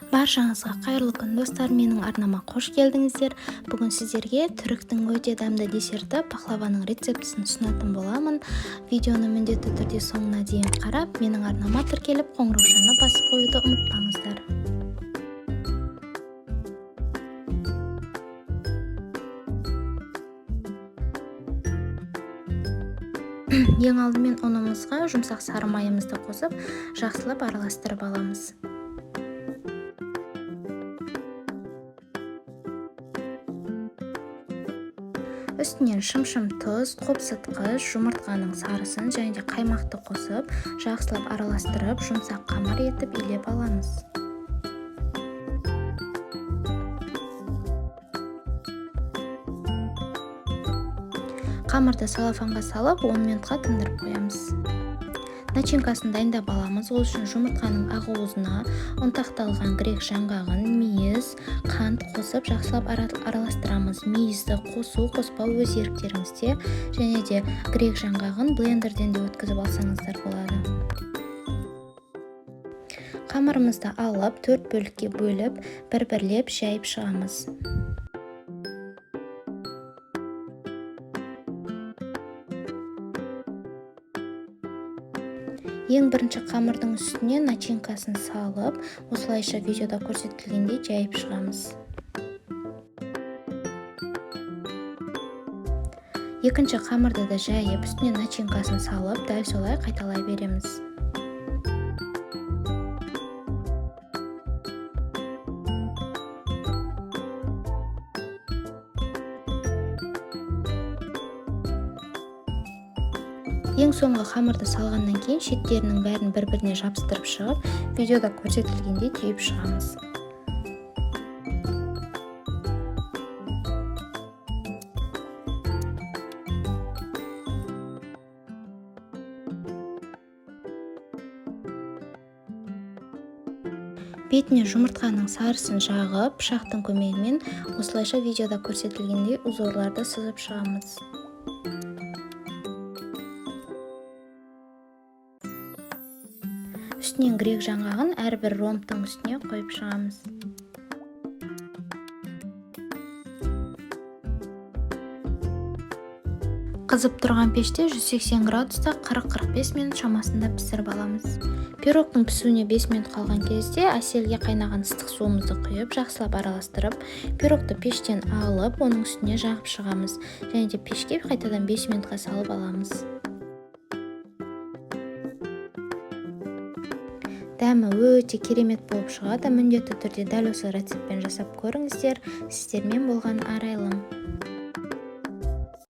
Баршаңызға қайырлы күн достар, менің арнама қош келдіңіздер. Бүгін сіздерге түріктің өте дәмді десерті пахлаваның рецептісін ұсынатын боламын. Видеоны міндетті түрде соңына дейін қарап, менің арнама тіркеліп қоңыраушаны басып қоюды ұмытпаңыздар. Ең алдымен ұнымызға жұмсақ сары майымызды қосып, жақсылап араластырып аламыз. Үстінен шым-шым тұз, қопсытқыш, жұмыртқаның сарысын және де қаймақты қосып, жақсылап араластырып, жұмсақ қамыр етіп илеп аламыз. Қамырды салафанға салып, 10 минутқа тындырып қоямыз. Начинкасын дайындап аламыз. Ол үшін жұмыртқаның ақуызына ұнтақталған грек жаңғағын, мейіз, қант қосып жақсылап араластырамыз. Мейізді қоспау өз еріктеріңізде, және де грек жаңғағын блендерден де өткізіп алсаңыздар болады. Қамырымызды алып, 4 бөлікке бөліп, бір-бірлеп жайып шығамыз. Ең бірінші қамырдың үстіне начинкасын салып, осылайша видеода көрсетілгендей жайып шығамыз. Екінші қамырды да жайып, үстіне начинкасын салып, дәл солай қайталай береміз. Ең соңғы қамырды салғаннан кейін шеттерінің бәрін бір-біріне жабыстырып шығып, видеода көрсетілгендей түйіп шығамыз. Бетіне жұмыртқаның сарысын жағып, пышақтың көмегімен осылайша видеода көрсетілгендей узорларды сызып шығамыз. Үстінен грек жаңғағын әрбір ромбтың үстіне қойып шығамыз. Қызып тұрған пеште 180 градуста 40-45 минут шамасында пісіріп аламыз. Пирогтың пісуіне 5 минут қалған кезде әселге қайнаған ыстық суымызды құйып, жақсылап араластырып, пирогты пештен алып, оның үстіне жағып шығамыз. Және де пешке қайтадан 5 минутқа салып аламыз. Дәмі өте керемет болып шығады. Міндетті түрде дәл осы рецептпен жасап көріңіздер. Сіздермен болған Арайлым.